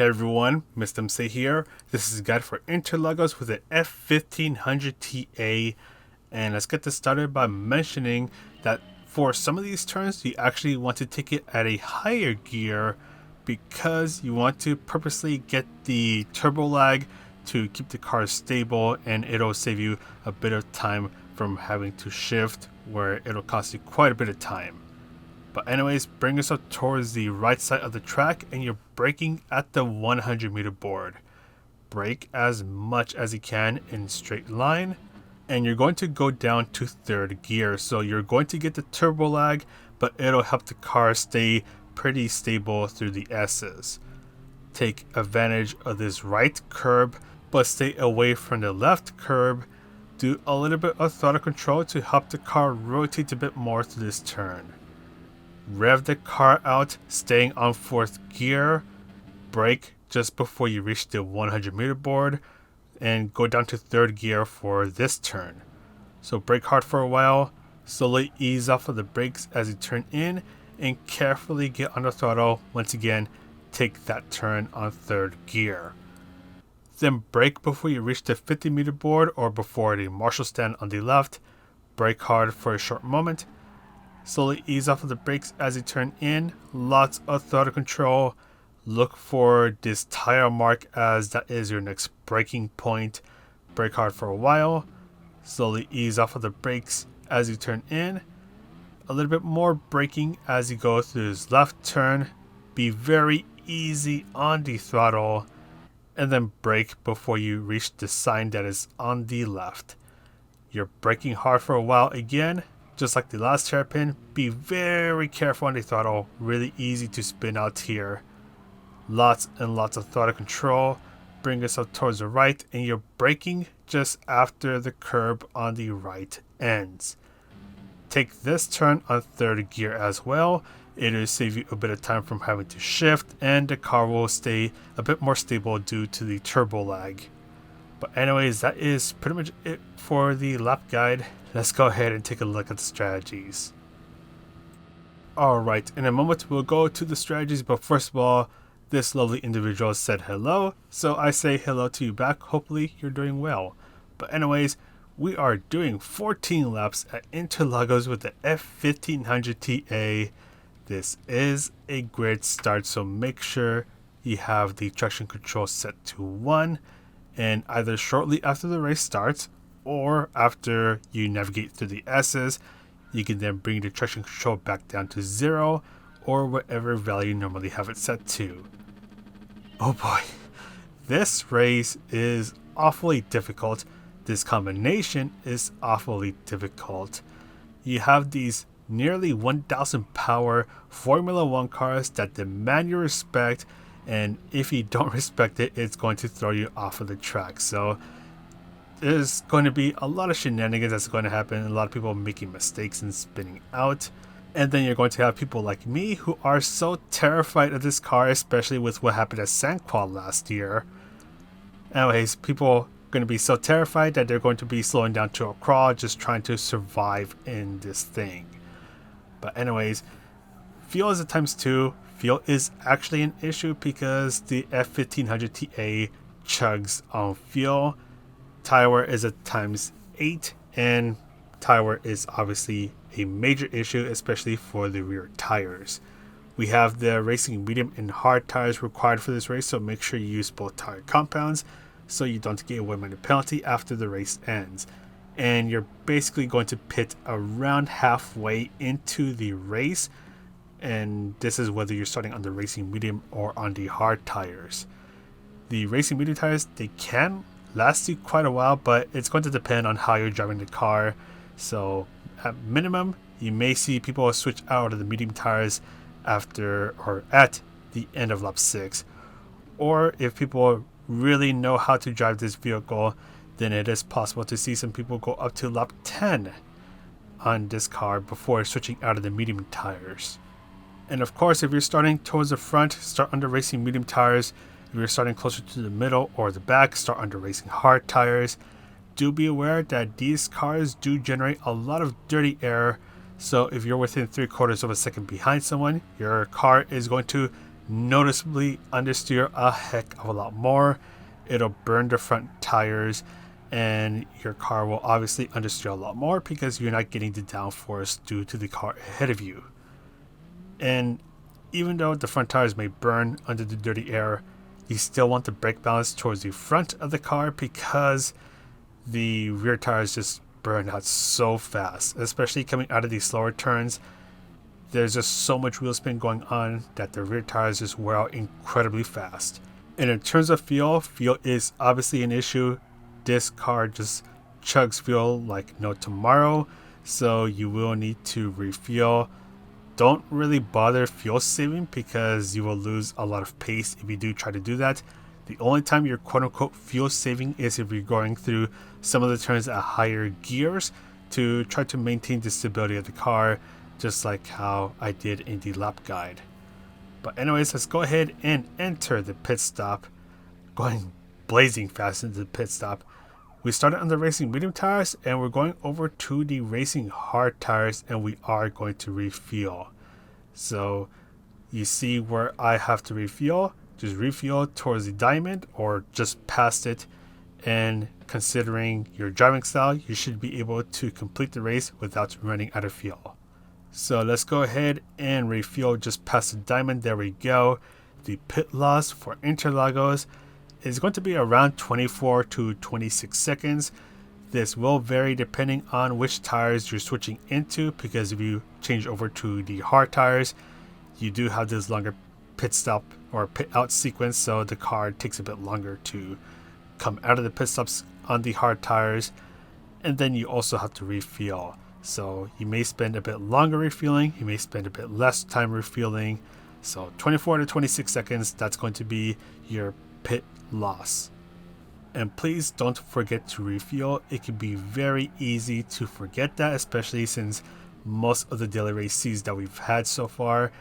Hey everyone, Mr. MC here. This is a guide for Interlagos with the F1500T-A, and let's get this started by mentioning that for some of these turns you actually want to take it at a higher gear because you want to purposely get the turbo lag to keep the car stable, and it'll save you a bit of time from having to shift where it'll cost you quite a bit of time. But anyways, bring yourself towards the right side of the track and you're braking at the 100 meter board. Brake as much as you can in straight line, and you're going to go down to third gear. So you're going to get the turbo lag, but it'll help the car stay pretty stable through the S's. Take advantage of this right curb, but stay away from the left curb. Do a little bit of throttle control to help the car rotate a bit more through this turn. Rev the car out, staying on fourth gear. Brake just before you reach the 100 meter board and go down to third gear for this turn. So brake hard for a while, slowly ease off of the brakes as you turn in, and carefully get on the throttle. Once again, take that turn on third gear. Then brake before you reach the 50 meter board or before the marshal stand on the left. Brake hard for a short moment. Slowly ease off of the brakes as you turn in. Lots of throttle control. Look for this tire mark as that is your next braking point. Brake hard for a while. Slowly ease off of the brakes as you turn in. A little bit more braking as you go through this left turn. Be very easy on the throttle. And then brake before you reach the sign that is on the left. You're braking hard for a while again. Just like the last hairpin, be very careful on the throttle. Really easy to spin out here. Lots and lots of throttle control. Bring yourself towards the right, and you're braking just after the curb on the right ends. Take this turn on third gear as well. It'll save you a bit of time from having to shift, and the car will stay a bit more stable due to the turbo lag. But anyways, that is pretty much it for the lap guide. Let's go ahead and take a look at the strategies. Alright, in a moment we'll go to the strategies, but first of all, this lovely individual said hello, so I say hello to you back. Hopefully you're doing well. But anyways, we are doing 14 laps at Interlagos with the F1500T-A. This is a great start, so make sure you have the traction control set to 1, and either shortly after the race starts or after you navigate through the S's, you can then bring the traction control back down to 0 or whatever value you normally have it set to. Oh boy, this race is awfully difficult. This combination is awfully difficult. You have these nearly 1,000 power Formula 1 cars that demand your respect, and if you don't respect it, it's going to throw you off of the track. So there's going to be a lot of shenanigans that's going to happen, a lot of people making mistakes and spinning out. And then you're going to have people like me who are so terrified of this car, especially with what happened at San Qual last year. Anyways, people are going to be so terrified that they're going to be slowing down to a crawl, just trying to survive in this thing. But anyways, fuel is at ×2. Fuel is actually an issue because the F1500T-A chugs on fuel. Tire wear is at ×8, and tire wear is obviously a major issue, especially for the rear tires. We have the racing medium and hard tires required for this race, so make sure you use both tire compounds so you don't get a 1-minute penalty after the race ends. And you're basically going to pit around halfway into the race, and this is whether you're starting on the racing medium or on the hard tires. The racing medium tires, they can last you quite a while, but it's going to depend on how you're driving the car. So at minimum, you may see people switch out of the medium tires after or at the end of lap 6. Or if people really know how to drive this vehicle, then it is possible to see some people go up to lap 10 on this car before switching out of the medium tires. And of course, if you're starting towards the front, start under racing medium tires. If you're starting closer to the middle or the back, start under racing hard tires. Do be aware that these cars do generate a lot of dirty air, so if you're within 3/4 of a second behind someone, your car is going to noticeably understeer a heck of a lot more. It'll burn the front tires, and your car will obviously understeer a lot more because you're not getting the downforce due to the car ahead of you. And even though the front tires may burn under the dirty air, you still want the brake balance towards the front of the car because the rear tires just burn out so fast, especially coming out of these slower turns. There's just so much wheel spin going on that the rear tires just wear out incredibly fast. And in terms of fuel is obviously an issue. This car just chugs fuel like no tomorrow, so you will need to refuel. Don't really bother fuel saving because you will lose a lot of pace if you do try to do that. The only time you're quote unquote fuel saving is if you're going through some of the turns at higher gears to try to maintain the stability of the car, just like how I did in the lap guide. But anyways, let's go ahead and enter the pit stop. Going blazing fast into the pit stop. We started on the racing medium tires and we're going over to the racing hard tires, and we are going to refuel. So you see where I have to refuel. Just refuel towards the diamond or just past it, and considering your driving style, you should be able to complete the race without running out of fuel. So let's go ahead and refuel just past the diamond. There we go. The pit loss for Interlagos is going to be around 24 to 26 seconds. This will vary depending on which tires you're switching into, because if you change over to the hard tires, you do have this longer pit stop or pit out sequence, so the car takes a bit longer to come out of the pit stops on the hard tires, and then you also have to refuel. So you may spend a bit longer refueling, you may spend a bit less time refueling. So 24 to 26 seconds, that's going to be your pit loss. And please don't forget to refuel. It can be very easy to forget that, especially since most of the daily races that we've had so far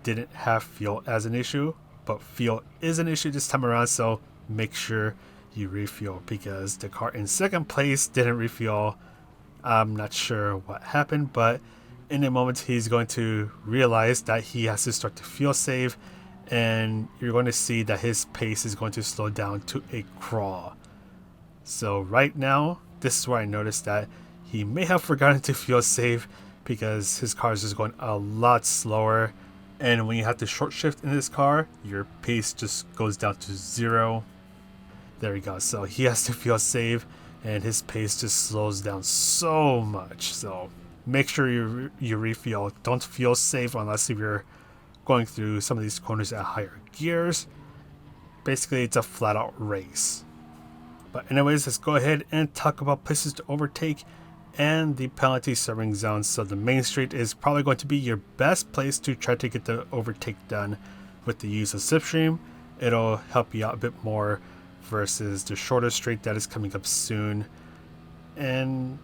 didn't have fuel as an issue, but fuel is an issue this time around, so make sure you refuel, because the car in second place didn't refuel. I'm not sure what happened, but in a moment he's going to realize that he has to start to fuel save, and you're going to see that his pace is going to slow down to a crawl. So right now, this is where I noticed that he may have forgotten to fuel save because his car is just going a lot slower. And when you have to short shift in this car, your pace just goes down to 0. There we go. So he has to fuel save, and his pace just slows down so much. So make sure you refuel. Don't fuel save unless if you're going through some of these corners at higher gears. Basically, it's a flat out race. But anyways, let's go ahead and talk about places to overtake and the penalty serving zone. So the main straight is probably going to be your best place to try to get the overtake done with the use of slipstream. It'll help you out a bit more versus the shorter straight that is coming up soon. And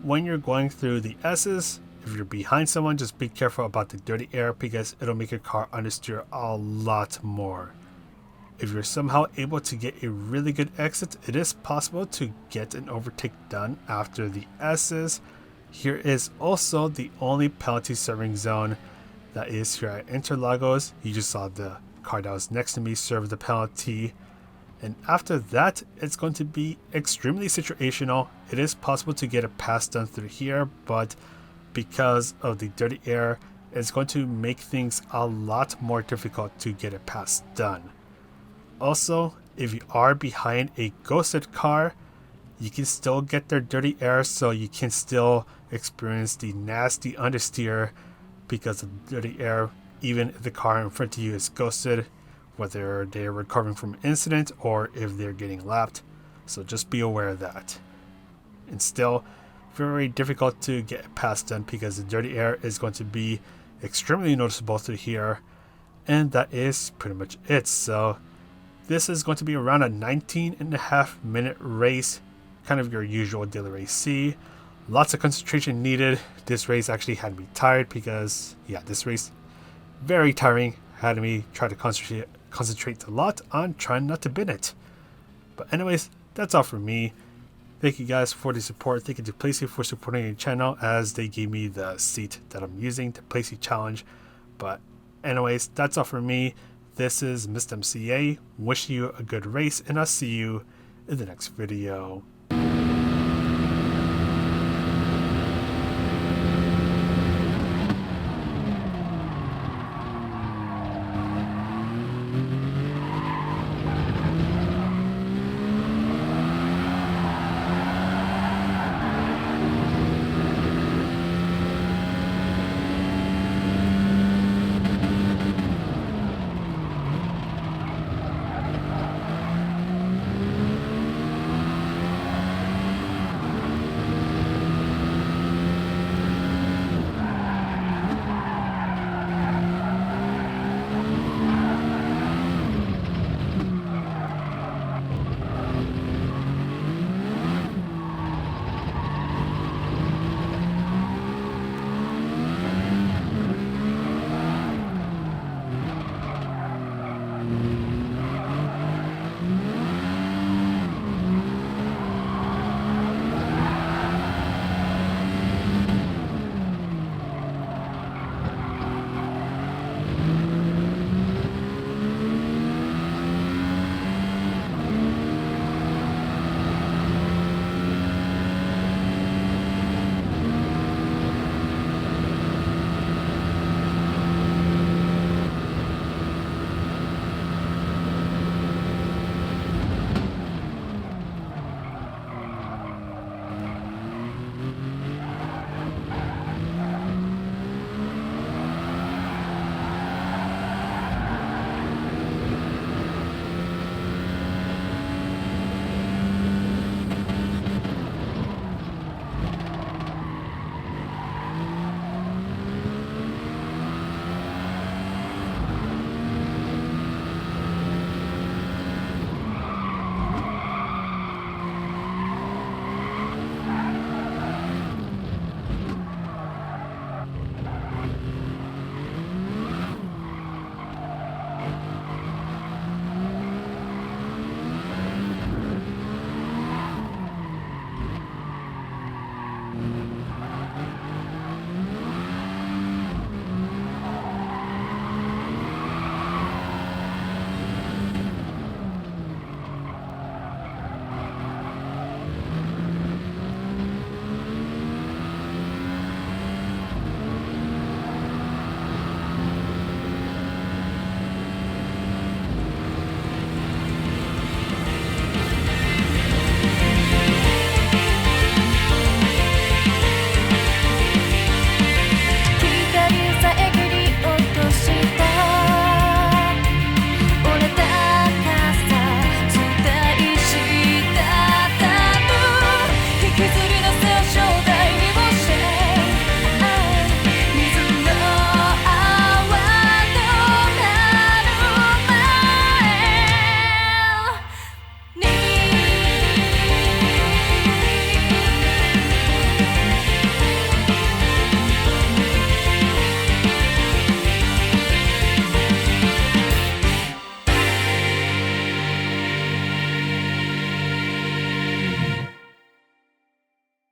when you're going through the S's, if you're behind someone, just be careful about the dirty air because it'll make your car understeer a lot more. If you're somehow able to get a really good exit, it is possible to get an overtake done after the S's. Here is also the only penalty serving zone that is here at Interlagos. You just saw the car that was next to me serve the penalty. And after that, it's going to be extremely situational. It is possible to get a pass done through here, but because of the dirty air, it's going to make things a lot more difficult to get a pass done. Also, if you are behind a ghosted car, you can still get their dirty air, so you can still experience the nasty understeer because of the dirty air, even if the car in front of you is ghosted, whether they're recovering from an incident or if they're getting lapped. So just be aware of that. And still very difficult to get past done because the dirty air is going to be extremely noticeable through here. And that is pretty much it. So this is going to be around a 19.5 minute race, kind of your usual daily race C. Lots of concentration needed. This race actually had me tired because, yeah, this race, very tiring. Had me try to concentrate a lot on trying not to bin it. But anyways, that's all for me. Thank you guys for the support. Thank you to Playseat for supporting the channel as they gave me the seat that I'm using, the Playseat challenge. But anyways, that's all for me. This is Mr. MCA. Wish you a good race, and I'll see you in the next video.